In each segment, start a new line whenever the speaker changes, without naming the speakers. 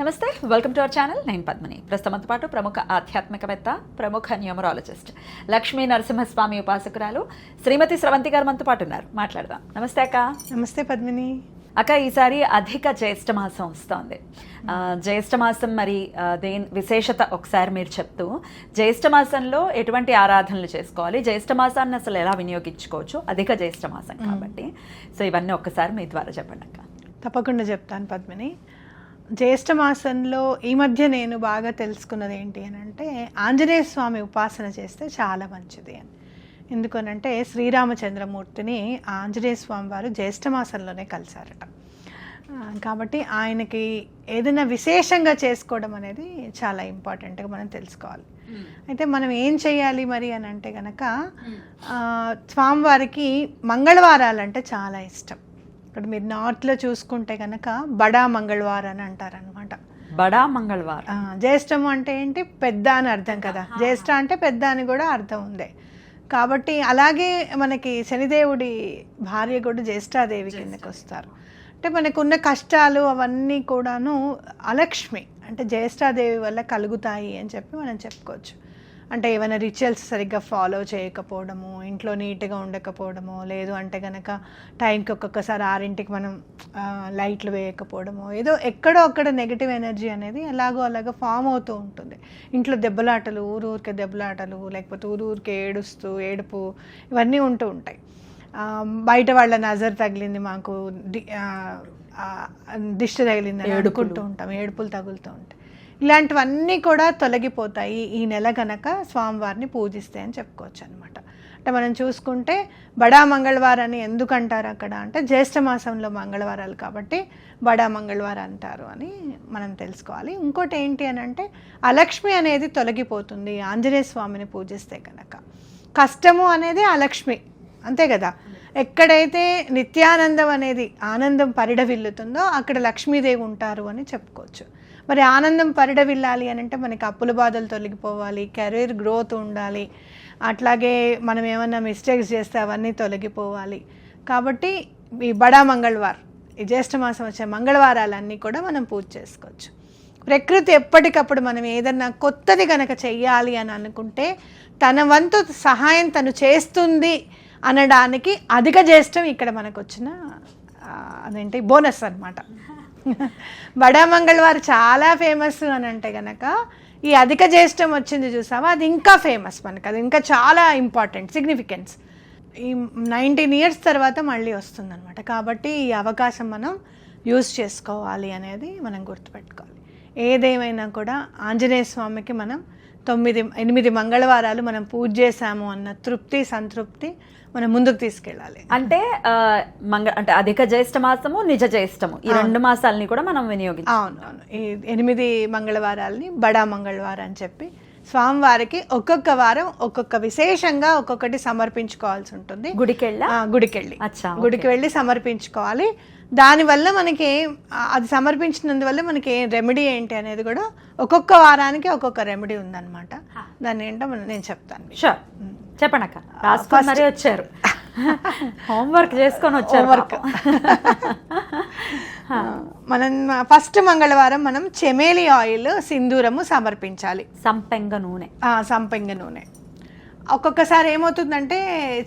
నమస్తే, welcome to our channel. నేను పద్మిని. ప్రస్తుతంతో పాటు ప్రముఖ ఆధ్యాత్మికవేత్త, ప్రముఖ న్యూమరాలజిస్ట్, లక్ష్మీ నరసింహస్వామి ఉపాసకురాలు శ్రీమతి స్రవంతి గారు మనతో పాటు ఉన్నారు. మాట్లాడదాం. నమస్తే అక్క.
నమస్తే పద్మిని.
అక్క, ఈసారి అధిక జ్యేష్ఠ మాసం వస్తోంది. జ్యేష్ఠ మాసం మరి దేని విశేషత ఒకసారి మీరు చెప్తూ, జ్యేష్ఠ మాసంలో ఎటువంటి ఆరాధనలు చేసుకోవాలి, జ్యేష్ఠ మాసాన్ని అసలు ఎలా వినియోగించుకోవచ్చు, అధిక జ్యేష్ఠ మాసం కాబట్టి, సో ఇవన్నీ ఒక్కసారి మీ ద్వారా చెప్పండి అక్క.
తప్పకుండా చెప్తాను పద్మిని. జ్యేష్ఠ మాసంలో ఈ మధ్య నేను బాగా తెలుసుకున్నది ఏంటి అని అంటే, ఆంజనేయ స్వామి ఉపాసన చేస్తే చాలా మంచిది అని. ఎందుకనంటే శ్రీరామచంద్రమూర్తిని ఆంజనేయ స్వామి వారు జ్యేష్ఠ మాసంలోనే కలిశారట. కాబట్టి ఆయనకి ఏదైనా విశేషంగా చేసుకోవడం అనేది చాలా ఇంపార్టెంట్గా మనం తెలుసుకోవాలి. అయితే మనం ఏం చేయాలి మరి అని అంటే కనుక, స్వామివారికి మంగళవారాలంటే చాలా ఇష్టం. ఇక్కడ మీరు నార్త్లో చూసుకుంటే కనుక బడా మంగళవారం అని అంటారనమాట.
బడా మంగళవారం,
జ్యేష్ఠము అంటే ఏంటి, పెద్ద అని అర్థం కదా. జ్యేష్ఠ అంటే పెద్ద అని కూడా అర్థం ఉంది. కాబట్టి అలాగే మనకి శనిదేవుడి భార్య కూడా జ్యేష్ఠాదేవి కిందకి వస్తారు. అంటే మనకున్న కష్టాలు అవన్నీ కూడాను అలక్ష్మి అంటే జ్యేష్ఠాదేవి వల్ల కలుగుతాయి అని చెప్పి మనం చెప్పుకోవచ్చు. అంటే ఏమైనా రిచువల్స్ సరిగ్గా ఫాలో చేయకపోవడము, ఇంట్లో నీట్గా ఉండకపోవడము, లేదు అంటే కనుక టైంకి ఒక్కొక్కసారి 6ంటికి మనం లైట్లు వేయకపోవడము, ఏదో ఎక్కడో అక్కడ నెగిటివ్ ఎనర్జీ అనేది అలాగా ఫామ్ అవుతూ ఉంటుంది. ఇంట్లో దెబ్బలాటలు, ఊరూరికే దెబ్బలాటలు, లేకపోతే ఊరూరికే ఏడుపు ఇవన్నీ ఉంటూ ఉంటాయి. బయట వాళ్ళ నజర్ తగిలింది, మాకు దిష్టి తగిలింది అనుకుంటూ ఉంటాం, ఏడుపులు తగులుతూ ఉంటాయి. ఇలాంటివన్నీ కూడా తొలగిపోతాయి ఈ నెల గనక స్వామివారిని పూజిస్తే అని చెప్పుకోవచ్చు అనమాట. అంటే మనం చూసుకుంటే బడా మంగళవారాన్ని ఎందుకు అంటారు అక్కడ అంటే, జ్యేష్ఠ మాసంలో మంగళవారాలు కాబట్టి బడా మంగళవారం అంటారు అని మనం తెలుసుకోవాలి. ఇంకోటి ఏంటి అని అంటే, అలక్ష్మి అనేది తొలగిపోతుంది ఆంజనేయ స్వామిని పూజిస్తే కనుక. కష్టము అనేది అలక్ష్మి, అంతే కదా. ఎక్కడైతే నిత్యానందం అనేది ఆనందం పరిడవిల్లుతుందో అక్కడ లక్ష్మీదేవి ఉంటారు అని చెప్పుకోవచ్చు. మరి ఆనందం పరిడవిల్లాలి అని అంటే మనకి అప్పుల బాధలు తొలగిపోవాలి, కెరీర్ గ్రోత్ ఉండాలి, అట్లాగే మనం ఏమన్నా మిస్టేక్స్ చేస్తే అవన్నీ తొలగిపోవాలి. కాబట్టి ఈ బడా మంగళవారం, ఈ జ్యేష్ఠ మాసం వచ్చే మంగళవారాలన్నీ కూడా మనం పూజ చేసుకోవచ్చు. ప్రకృతి ఎప్పటికప్పుడు మనం ఏదన్నా కొత్తది కనుక చెయ్యాలి అని అనుకుంటే తన వంతు సహాయం తను చేస్తుంది అనడానికి అధిక జ్యేష్ఠం ఇక్కడ మనకు వచ్చిన అదేంటి బోనస్ అనమాట. బడా మంగళవారం చాలా ఫేమస్ అని అంటే కనుక, ఈ అధిక జ్యేష్ఠం వచ్చింది చూసావా, అది ఇంకా ఫేమస్ మనకు, అది ఇంకా చాలా ఇంపార్టెంట్ సిగ్నిఫికెన్స్. ఈ 19 years తర్వాత మళ్ళీ వస్తుందన్నమాట. కాబట్టి ఈ అవకాశం మనం యూజ్ చేసుకోవాలి అనేది మనం గుర్తుపెట్టుకోవాలి. ఏదేమైనా కూడా ఆంజనేయ స్వామికి మనం 9-8 మంగళవారాలు మనం పూజ చేశాము అన్న తృప్తి, సంతృప్తి మనం ముందుకు తీసుకెళ్ళాలి.
అంటే అంటే అధిక జ్యేష్ఠ మాసము, నిజ జ్యేష్ఠము, ఈ 2 మాసాలని కూడా మనం వినియోగించాలి.
అవును, ఈ 8 మంగళవారాలని బడా మంగళవారం అని చెప్పి స్వామివారికి ఒక్కొక్క వారం ఒక్కొక్క విశేషంగా ఒక్కొక్కటి సమర్పించుకోవాల్సి ఉంటుంది. గుడికి వెళ్ళి సమర్పించుకోవాలి. దానివల్ల మనకి అది సమర్పించినందువల్ల మనకి రెమెడీ ఏంటి అనేది కూడా ఒక్కొక్క వారానికి ఒక్కొక్క రెమెడీ ఉందన్నమాట. దాన్ని ఏంటో నేను చెప్తాను.
షూర్, చెప్పండి అక్క. రాసుకొని మరీ వచ్చారు, హోంవర్క్ చేసుకొని వచ్చారు.
మనం ఫస్ట్ మంగళవారం మనం చెమేలి ఆయిల్, సింధూరము సమర్పించాలి. సంపెంగ నూనె. ఒక్కొక్కసారి ఏమవుతుందంటే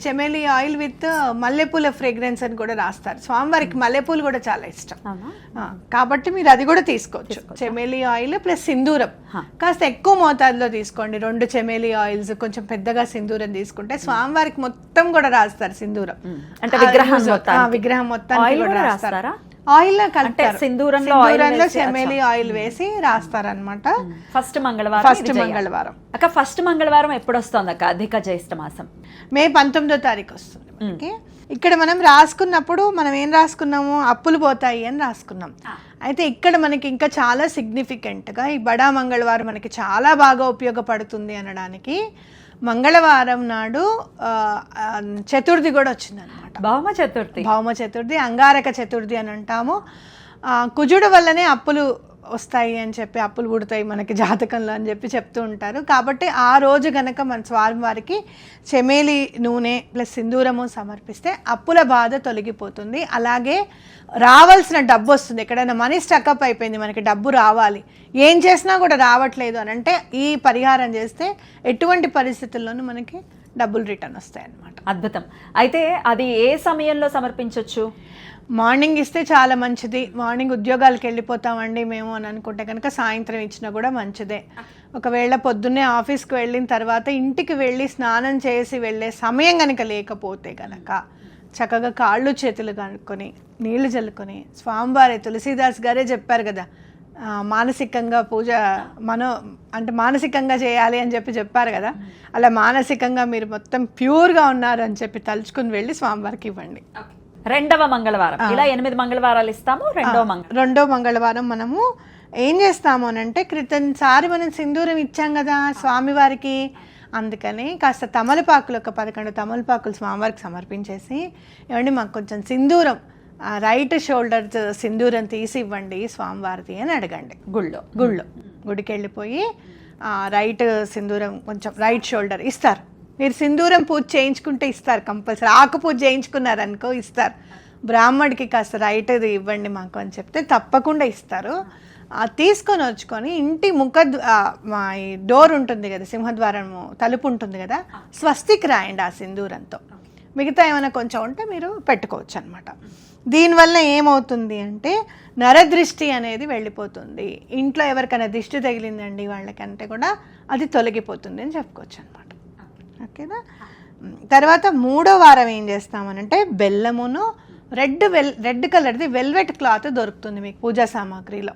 చెమేలి ఆయిల్ విత్ మల్లెపూల ఫ్రేగ్రెన్స్ అని కూడా రాస్తారు. స్వామివారికి మల్లెపూలు కూడా చాలా ఇష్టం కాబట్టి మీరు అది కూడా తీసుకోవచ్చు. చెమేలి ఆయిల్ ప్లస్ సింధూరం కాస్త ఎక్కువ మోతాదులో తీసుకోండి. 2 చెమేలి ఆయిల్స్, కొంచెం పెద్దగా సింధూరం తీసుకుంటే స్వామివారికి మొత్తం కూడా రాస్తారు సింధూరం.
అంటే విగ్రహం
మొత్తానికి కూడా రాస్తారా? ఆయిల్ కలిపారు, సింధూరంలో చెమేలి ఆయిల్ వేసి రాస్తారనమాట.
ఫస్ట్ మంగళవారం అక్క. ఫస్ట్ మంగళవారం ఎప్పుడు వస్తుంది అక్క అధిక జ్యేష్ఠ మాసం?
మే 19వ తారీఖు వస్తుంది మనకి. ఇక్కడ మనం రాసుకున్నప్పుడు మనం ఏం రాసుకున్నాము, అప్పులు పోతాయి అని రాసుకున్నాం. అయితే ఇక్కడ మనకి ఇంకా చాలా సిగ్నిఫికెంట్గా ఈ బడా మంగళవారం మనకి చాలా బాగా ఉపయోగపడుతుంది అనడానికి మంగళవారం నాడు చతుర్థి కూడా వచ్చిందనమాట. భౌమ చతుర్థి, అంగారక చతుర్థి అని అంటాము. కుజుడు వల్లనే అప్పులు వస్తాయి అని చెప్పి, అప్పులు పుడతాయి మనకి జాతకంలో అని చెప్పి చెప్తూ ఉంటారు. కాబట్టి ఆ రోజు కనుక మన స్వామివారికి చెమేలి నూనె ప్లస్ సింధూరము సమర్పిస్తే అప్పుల బాధ తొలగిపోతుంది. అలాగే రావాల్సిన డబ్బు వస్తుంది. ఎక్కడైనా మనీ స్టక్అప్ అయిపోయింది, మనకి డబ్బు రావాలి, ఏం చేసినా కూడా రావట్లేదు అని అంటే ఈ పరిహారం చేస్తే ఎటువంటి పరిస్థితుల్లోనూ మనకి డబ్బులు రిటర్న్ వస్తాయి అన్నమాట.
అద్భుతం. అయితే అది ఏ సమయంలో సమర్పించవచ్చు?
మార్నింగ్ ఇస్తే చాలా మంచిది. మార్నింగ్ ఉద్యోగాలకు వెళ్ళిపోతామండి మేము అని అనుకుంటే కనుక సాయంత్రం ఇచ్చినా కూడా మంచిదే. ఒకవేళ పొద్దున్నే ఆఫీస్కి వెళ్ళిన తర్వాత ఇంటికి వెళ్ళి స్నానం చేసి వెళ్ళే సమయం కనుక లేకపోతే కనుక చక్కగా కాళ్ళు చేతులు కనుక్కొని నీళ్లు చల్లుకొని స్వామివారి తులసీదాస్ గారే చెప్పారు కదా, మానసికంగా పూజ అంటే మానసికంగా చేయాలి అని చెప్పారు కదా, అలా మానసికంగా మీరు మొత్తం ప్యూర్గా ఉన్నారు అని చెప్పి తలుచుకుని వెళ్ళి స్వామివారికి ఇవ్వండి.
రెండవ మంగళవారం, ఇలా 8 మంగళవారాలు ఇస్తాము.
రెండో మంగళవారం మనము ఏం చేస్తాము అని అంటే, క్రితంసారి మనం సింధూరం ఇచ్చాం కదా స్వామివారికి, అందుకని కాస్త తమలపాకులు, ఒక 11 తమలపాకులు స్వామివారికి సమర్పించేసి, ఏమండి మాకు కొంచెం సింధూరం రైట్ షోల్డర్ సింధూరం తీసి ఇవ్వండి స్వామివారిది అని అడగండి. గుడికి వెళ్ళిపోయి రైట్ సింధూరం కొంచెం రైట్ షోల్డర్ ఇస్తారు. మీరు సింధూరం పూజ చేయించుకుంటే ఇస్తారు కంపల్సరీ. ఆకు పూజ చేయించుకున్నారనుకో ఇస్తారు. బ్రాహ్మడికి కాస్త రైట్ది ఇవ్వండి మాకు అని చెప్తే తప్పకుండా ఇస్తారు. తీసుకొని వచ్చుకొని ఇంటి ఈ డోర్ ఉంటుంది కదా, సింహద్వారము తలుపు ఉంటుంది కదా, స్వస్తికి రాయండి ఆ సింధూరంతో. మిగతా ఏమైనా కొంచెం ఉంటే మీరు పెట్టుకోవచ్చు అనమాట. దీనివల్ల ఏమవుతుంది అంటే నరదృష్టి అనేది వెళ్ళిపోతుంది. ఇంట్లో ఎవరికైనా దిష్టి తగిలిందండి వాళ్ళకంటే కూడా అది తొలగిపోతుంది అని చెప్పుకోవచ్చు అనమాట. ఓకేనా? తర్వాత 3వ వారం ఏం చేస్తామనంటే బెల్లమును రెడ్ కలర్ది వెల్వెట్ క్లాత్ దొరుకుతుంది మీకు పూజా సామాగ్రిలో,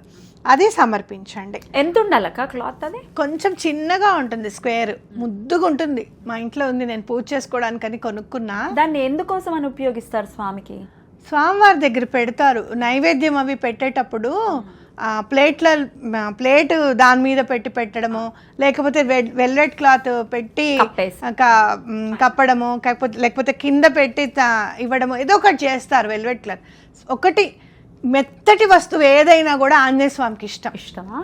అది సమర్పించండి.
ఎంత ఉండాలక్క క్లాత్? అది
కొంచెం చిన్నగా ఉంటుంది, స్క్వేర్ ముద్దుగా ఉంటుంది. మా ఇంట్లో ఉంది, నేను పూజ చేసుకోవడానికని కొనుక్కున్నా.
దాన్ని ఎందుకోసం అని ఉపయోగిస్తారు?
స్వామివారి దగ్గర పెడతారు నైవేద్యం అవి పెట్టేటప్పుడు. ప్లేట్ దాని మీద పెట్టడము, లేకపోతే వెల్వెట్ క్లాత్ పెట్టి కప్పడము, లేకపోతే కింద పెట్టి ఇవ్వడము, ఏదో ఒకటి చేస్తారు. వెల్వెట్ క్లాత్ ఒకటి మెత్తటి వస్తువు ఏదైనా కూడా ఆంజనేయ స్వామికి ఇష్టమా?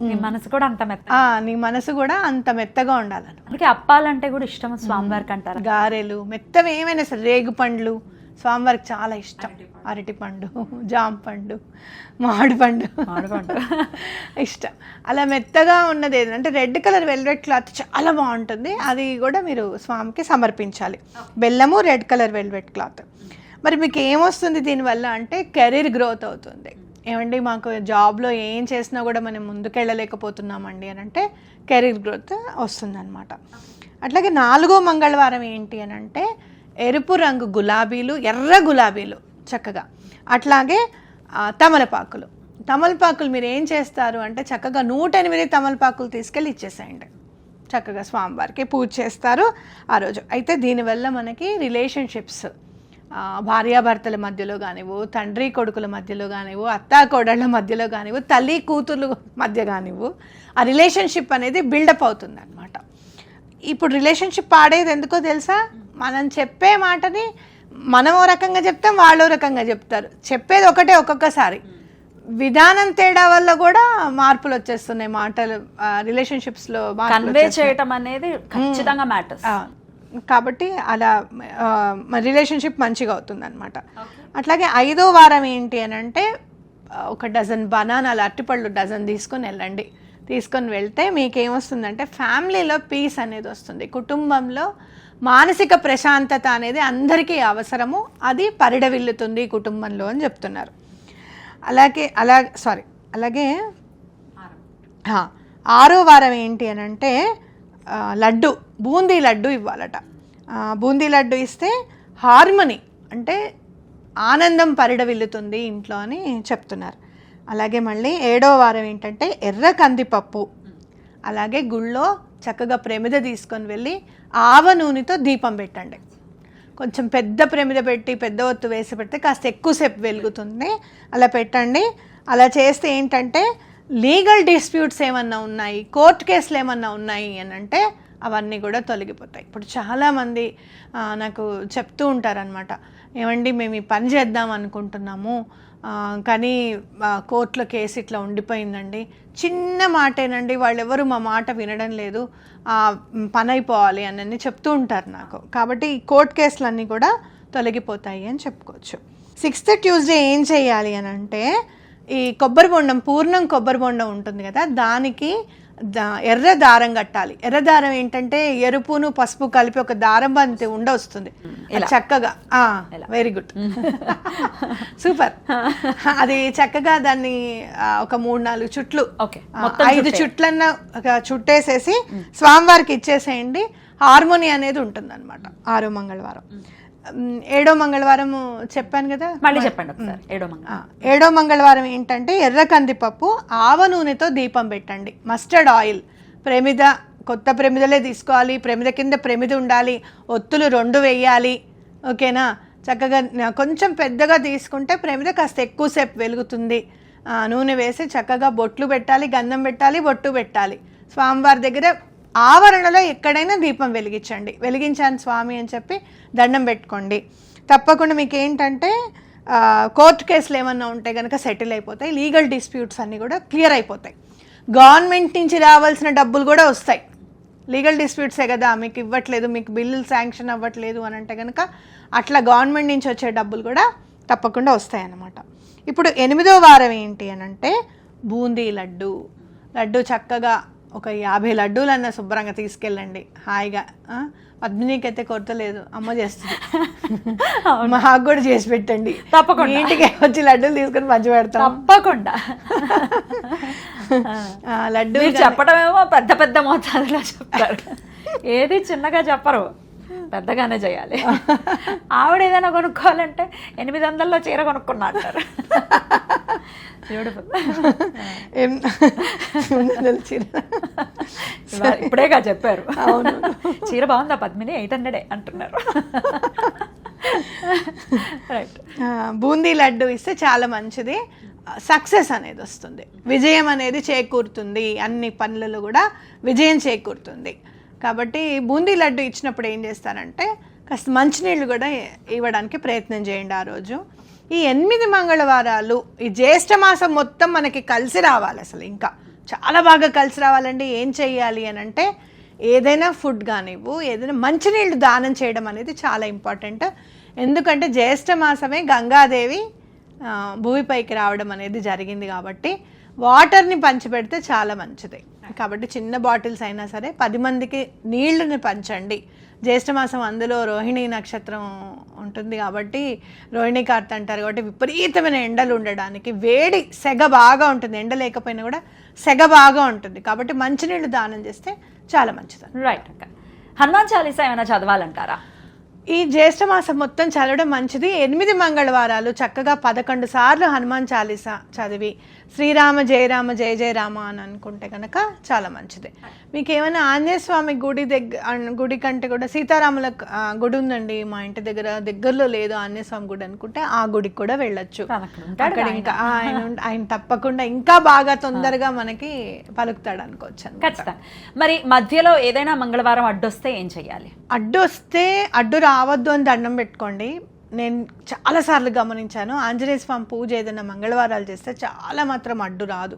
నీ మనసు కూడా అంత మెత్త,
నీ మనసు కూడా అంత మెత్తగా ఉండాలని.
అందుకే అప్పాలంటే కూడా ఇష్టం స్వామివారికి అంటారు.
గారెలు మెత్తవి ఏమైనా సరే, రేగు పండ్లు స్వామివారికి చాలా ఇష్టం. అరటిపండు, జామ పండు, మామిడి పండు ఇష్టం. అలా మెత్తగా ఉన్నది ఏదంటే రెడ్ కలర్ వెల్వెట్ క్లాత్ చాలా బాగుంటుంది. అది కూడా మీరు స్వామికి సమర్పించాలి. బెల్లము, రెడ్ కలర్ వెల్వెట్ క్లాత్. మరి మీకు ఏమొస్తుంది దీనివల్ల అంటే కెరీర్ గ్రోత్ అవుతుంది. ఏమండి మాకు జాబ్లో ఏం చేసినా కూడా మనం ముందుకెళ్ళలేకపోతున్నామండి అని అంటే కెరీర్ గ్రోత్ వస్తుందన్నమాట. అట్లాగే 4వ మంగళవారం ఏంటి అని అంటే ఎరుపు రంగు గులాబీలు, ఎర్ర గులాబీలు చక్కగా, అట్లాగే తమలపాకులు మీరు ఏం చేస్తారు అంటే చక్కగా 108 తమలపాకులు తీసుకెళ్ళి ఇచ్చేసేయండి. చక్కగా స్వామివారికి పూజ చేస్తారు ఆ రోజు. అయితే దీనివల్ల మనకి రిలేషన్షిప్స్, భార్యాభర్తల మధ్యలో కానివ్వు, తండ్రి కొడుకుల మధ్యలో కానివ్వు, అత్తా కోడళ్ళ మధ్యలో కానివ్వు, తల్లి కూతుర్ల మధ్య కానివ్వు, ఆ రిలేషన్షిప్ అనేది బిల్డప్ అవుతుంది అనమాట. ఇప్పుడు రిలేషన్షిప్ పాడేది ఎందుకో తెలుసా? మనం చెప్పే మాటని మనం ఓ రకంగా చెప్తాం, వాళ్ళు ఓ రకంగా చెప్తారు. చెప్పేది ఒకటే, ఒక్కొక్కసారి విధానం తేడా వల్ల కూడా మార్పులు వచ్చేస్తున్నాయి. మాటలు రిలేషన్షిప్స్లో
కన్వే చేయటం అనేది ఖచ్చితంగా మ్యాటర్స్.
కాబట్టి అలా రిలేషన్షిప్ మంచిగా అవుతుంది అనమాట. అట్లాగే 5వ వారం ఏంటి అని అంటే 1 డజన్ బనానాలు, అరటిపళ్ళు డజన్ తీసుకొని వెళ్ళండి. తీసుకొని వెళ్తే మీకేమొస్తుందంటే ఫ్యామిలీలో పీస్ అనేది వస్తుంది. కుటుంబంలో మానసిక ప్రశాంతత అనేది అందరికీ అవసరము, అది పరిడవిల్లుతుంది కుటుంబంలో అని చెప్తున్నారు. అలాగే 6వ వారం ఏంటి అని అంటే బూందీ లడ్డు ఇవ్వాలట. బూందీ లడ్డు ఇస్తే హార్మనీ అంటే ఆనందం పరిడవిల్లుతుంది ఇంట్లో అని చెప్తున్నారు. అలాగే మళ్ళీ 7వ వారం ఏంటంటే ఎర్ర కందిపప్పు, అలాగే గుళ్ళో చక్కగా ప్రమిద తీసుకొని వెళ్ళి ఆవ నూనెతో దీపం పెట్టండి. కొంచెం పెద్ద ప్రమిద పెట్టి పెద్ద ఒత్తు వేసి పెడితే కాస్త ఎక్కువసేపు వెలుగుతుంది. అలా పెట్టండి. అలా చేస్తే ఏంటంటే లీగల్ డిస్ప్యూట్స్ ఏమన్నా ఉన్నాయి, కోర్టు కేసులు ఏమన్నా ఉన్నాయి అని అంటే అవన్నీ కూడా తొలగిపోతాయి. ఇప్పుడు చాలామంది నాకు చెప్తూ ఉంటారనమాట, ఏమండి మేము ఈ పని చేద్దాం అనుకుంటున్నాము, కానీ కోర్టులో కేసు ఇట్లా ఉండిపోయిందండి, చిన్న మాటేనండి, వాళ్ళెవరు మా మాట వినడం లేదు, పని అయిపోవాలి అని చెప్తూ ఉంటారు నాకు. కాబట్టి ఈ కోర్టు కేసులన్నీ కూడా తొలగిపోతాయి అని చెప్పుకోవచ్చు. 6th ట్యూస్డే ఏం చేయాలి అని అంటే, ఈ కొబ్బరి బొండం, పూర్ణం కొబ్బరి బొండం ఉంటుంది కదా, దానికి ఎర్ర దారం కట్టాలి. ఎర్ర దారం ఏంటంటే ఎరుపును పసుపు కలిపి ఒక దారం బంతి వస్తుంది చక్కగా. Very good, super. అది చక్కగా దాన్ని ఒక 3-4 చుట్లు, 5 చుట్లన్నా చుట్టేసేసి స్వామివారికి ఇచ్చేసేయండి. హార్మోని అనేది ఉంటుంది అనమాట 6వ మంగళవారం. 7వ మంగళవారం చెప్పాను కదా,
మళ్ళీ చెప్పండి ఒకసారి.
7వ మంగళవారం ఏంటంటే ఎర్ర కందిపప్పు, ఆవ నూనెతో దీపం పెట్టండి. మస్టర్డ్ ఆయిల్, ప్రమిద, కొత్త ప్రమిదలే తీసుకోవాలి, ప్రమిద కింద ప్రమిద ఉండాలి, ఒత్తులు 2 వేయాలి. ఓకేనా, చక్కగా కొంచెం పెద్దగా తీసుకుంటే ప్రమిద కాస్త ఎక్కువసేపు వెలుగుతుంది. నూనె వేసి చక్కగా బొట్లు పెట్టాలి, గంధం పెట్టాలి, బొట్టు పెట్టాలి. స్వామివారి దగ్గర ఆవరణలో ఎక్కడైనా దీపం వెలిగించండి. వెలిగించాను స్వామి అని చెప్పి దండం పెట్టుకోండి. తప్పకుండా మీకు ఏంటంటే కోర్టు కేసులు ఏమన్నా ఉంటే కనుక సెటిల్ అయిపోతాయి. లీగల్ డిస్ప్యూట్స్ అన్నీ కూడా క్లియర్ అయిపోతాయి. గవర్నమెంట్ నుంచి రావాల్సిన డబ్బులు కూడా వస్తాయి. లీగల్ డిస్ప్యూట్సే కదా, మీకు ఇవ్వట్లేదు, మీకు బిల్లులు శాంక్షన్ అవ్వట్లేదు అని అంటే కనుక అట్లా గవర్నమెంట్ నుంచి వచ్చే డబ్బులు కూడా తప్పకుండా వస్తాయి అన్నమాట. ఇప్పుడు 8వ వారం ఏంటి అని అంటే బూందీ లడ్డు. లడ్డు చక్కగా ఒక 50 లడ్డూలన్నా శుభ్రంగా తీసుకెళ్ళండి హాయిగా. పద్మినికైతే కొరతలేదు, అమ్మ చేస్తుంది, మాకు కూడా చేసి పెట్టండి తప్పకుండా. ఇంటికి వచ్చి లడ్డూలు తీసుకొని పంచి పెడతాం తప్పకుండా. లడ్డు
చెప్పడమేమో పెద్ద పెద్ద మోతాదులో చెప్తారు, ఏది చిన్నగా చెప్పరు, పెద్దగానే చేయాలి. ఆవిడ ఏదైనా కొనుక్కోవాలంటే 800లో చీర కొనుక్కున్నా అంటారు. ఇప్పుడేగా చెప్పారు, అవును చీర బాగుందా పద్మిని, 800 అంటున్నారు. రైట్.
బూందీ లడ్డు ఇస్తే చాలా మంచిది, సక్సెస్ అనేది వస్తుంది, విజయం అనేది చేకూరుతుంది, అన్ని పనులలో కూడా విజయం చేకూరుతుంది. కాబట్టి బూందీ లడ్డు ఇచ్చినప్పుడు ఏం చేస్తారంటే కాస్త మంచినీళ్ళు కూడా ఇవ్వడానికి ప్రయత్నం చేయండి ఆ రోజు. ఈ 8 మంగళవారాలు, ఈ జ్యేష్ఠ మాసం మొత్తం మనకి కలిసి రావాలి, అసలు ఇంకా చాలా బాగా కలిసి రావాలండి. ఏం చెయ్యాలి అని అంటే ఏదైనా ఫుడ్ కానివ్వు, ఏదైనా మంచినీళ్ళు దానం చేయడం అనేది చాలా ఇంపార్టెంట్. ఎందుకంటే జ్యేష్ఠ మాసమే గంగాదేవి భూమిపైకి రావడం అనేది జరిగింది కాబట్టి వాటర్ని పంచిపెడితే చాలా మంచిది. కాబట్టి చిన్న బాటిల్స్ అయినా సరే 10 మందికి నీళ్లను పంచండి. జ్యేష్ఠమాసం అందులో రోహిణి నక్షత్రం ఉంటుంది కాబట్టి రోహిణి కార్త అంటారు కాబట్టి విపరీతమైన ఎండలు ఉండడానికి, వేడి సెగ బాగా ఉంటుంది, ఎండ లేకపోయినా కూడా సెగ బాగా ఉంటుంది. కాబట్టి మంచినీళ్ళు దానం చేస్తే చాలా మంచిది.
రైట్ అక్క. హనుమాన్ చాలీసా ఏమైనా చదవాలంటారా?
ఈ జ్యేష్ఠమాసం మొత్తం చదవడం మంచిది. 8 మంగళవారాలు చక్కగా 11 సార్లు హనుమాన్ చాలీసా చదివి శ్రీరామ జయ రామ జయ జయ రామ అని అనుకుంటే కనుక చాలా మంచిది. మీకు ఏమైనా ఆంజనేయ స్వామి గుడి కంటే కూడా సీతారాముల గుడి ఉందండి మా ఇంటి దగ్గరలో లేదు ఆంజనేయ స్వామి గుడి అనుకుంటే ఆ గుడికి కూడా వెళ్ళొచ్చు. అక్కడ ఇంకా ఆయన తప్పకుండా ఇంకా బాగా తొందరగా మనకి పలుకుతాడు అనుకోవచ్చు.
మరి మధ్యలో ఏదైనా మంగళవారం అడ్డొస్తే ఏం చెయ్యాలి?
అడ్డు రావద్దు అని దండం పెట్టుకోండి. నేను చాలాసార్లు గమనించాను, ఆంజనేయ స్వామి పూజ ఏదైనా మంగళవారాలు చేస్తే చాలా మాత్రం అడ్డు రాదు.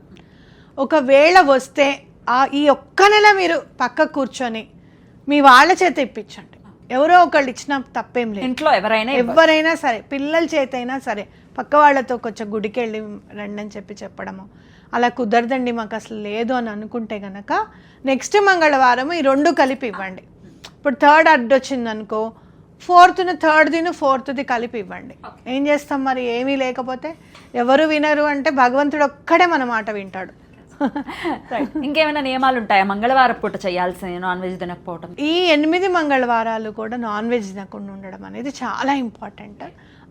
ఒకవేళ వస్తే ఈ ఒక్క నెల మీరు పక్క కూర్చొని మీ వాళ్ళ చేత ఇప్పించండి. ఎవరో ఒకళ్ళు ఇచ్చిన తప్పేం లేదు.
ఇంట్లో
ఎవరైనా సరే, పిల్లల చేత అయినా సరే పక్క వాళ్ళతో కొంచెం గుడికి వెళ్ళి రండి అని చెప్పడము. అలా కుదరదండి మాకు అసలు లేదు అని అనుకుంటే కనుక నెక్స్ట్ మంగళవారం ఈ 2 కలిపి ఇవ్వండి. ఇప్పుడు 3rd అడ్డు వచ్చింది అనుకో, 4th 3rd 4th కలిపి ఇవ్వండి. ఏం చేస్తాం మరి, ఏమీ లేకపోతే ఎవరు వినరు అంటే భగవంతుడు ఒక్కడే మన మాట వింటాడు.
ఇంకేమైనా నియమాలు ఉంటాయా మంగళవారం పూట చేయాల్సిన నాన్ వెజ్ తినకపోవడం?
ఈ 8 మంగళవారాలు కూడా నాన్ వెజ్ తినకుండా ఉండడం అనేది చాలా ఇంపార్టెంట్.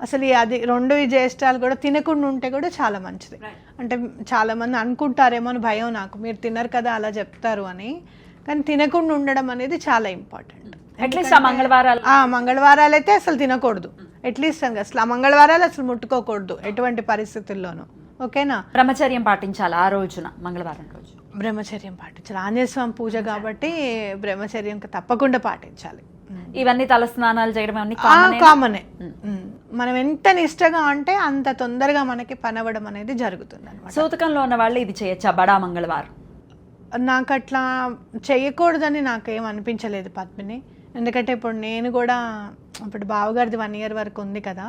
అసలు అది 2 జ్యేష్ఠాలు కూడా తినకుండా ఉంటే కూడా చాలా మంచిది. అంటే చాలా మంది అనుకుంటారేమో అని భయం నాకు, మీరు తినరు కదా అలా చెప్తారు అని, కానీ తినకుండా ఉండడం అనేది చాలా ఇంపార్టెంట్.
అట్లీస్ట్
మంగళవారాలు అయితే అసలు తినకూడదు, అట్లీస్ట్ అసలు ఆ మంగళవారాలు అసలు ముట్టుకోకూడదు ఎటువంటి పరిస్థితుల్లోనూ. ఓకేనా?
బ్రహ్మచర్యం పాటించాలి ఆ రోజున, మంగళవారం రోజు
బ్రహ్మచర్యం పాటించాలి. ఆంజనేయ స్వామి పూజ కాబట్టి బ్రహ్మచర్యం తప్పకుండా పాటించాలి.
ఇవన్నీ తల స్నానాలు చేయడం
కామనే. మనం ఎంత నిష్టగా అంటే అంత తొందరగా మనకి పనవడం అనేది జరుగుతుంది అనమాట.
సూతకంలో ఉన్న వాళ్ళు ఇది చేయొచ్చా బడా మంగళవారం?
నాకు అట్లా చేయకూడదని నాకేం అనిపించలేదు పద్మిని. ఎందుకంటే ఇప్పుడు నేను కూడా ఇప్పుడు బావగారిది 1 year వరకు ఉంది కదా,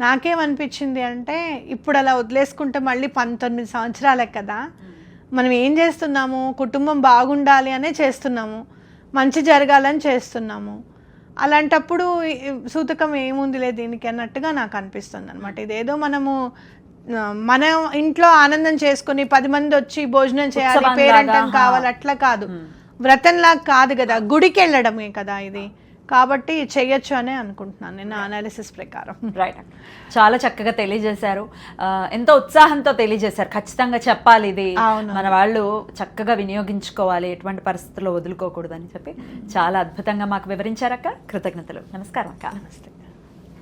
నాకేమనిపించింది అంటే ఇప్పుడు అలా వదిలేసుకుంటే మళ్ళీ 19 సంవత్సరాలే కదా, మనం ఏం చేస్తున్నాము, కుటుంబం బాగుండాలి అనే చేస్తున్నాము, మంచి జరగాలని చేస్తున్నాము. అలాంటప్పుడు సూతకం ఏముందిలే దీనికి అన్నట్టుగా నాకు అనిపిస్తుంది అనమాట. ఇదేదో మనము మన ఇంట్లో ఆనందం చేసుకుని 10 మంది వచ్చి భోజనం చేయాలి, పేరెంటం కావాలి అట్లా కాదు, వ్రతంలాగా కాదు కదా, గుడికి వెళ్ళడమే కదా ఇది. కాబట్టి చెయ్యొచ్చు అనే అనుకుంటున్నాను నేను అనాలిసిస్ ప్రకారం.
రైట్, చాలా చక్కగా తెలియజేశారు, ఎంతో ఉత్సాహంతో తెలియజేశారు. ఖచ్చితంగా చెప్పాలి ఇది, మన వాళ్ళు చక్కగా వినియోగించుకోవాలి, ఎటువంటి పరిస్థితుల్లో వదులుకోకూడదని చెప్పి చాలా అద్భుతంగా మాకు వివరించారక్క. కృతజ్ఞతలు. నమస్కారం అక్క.
నమస్తే.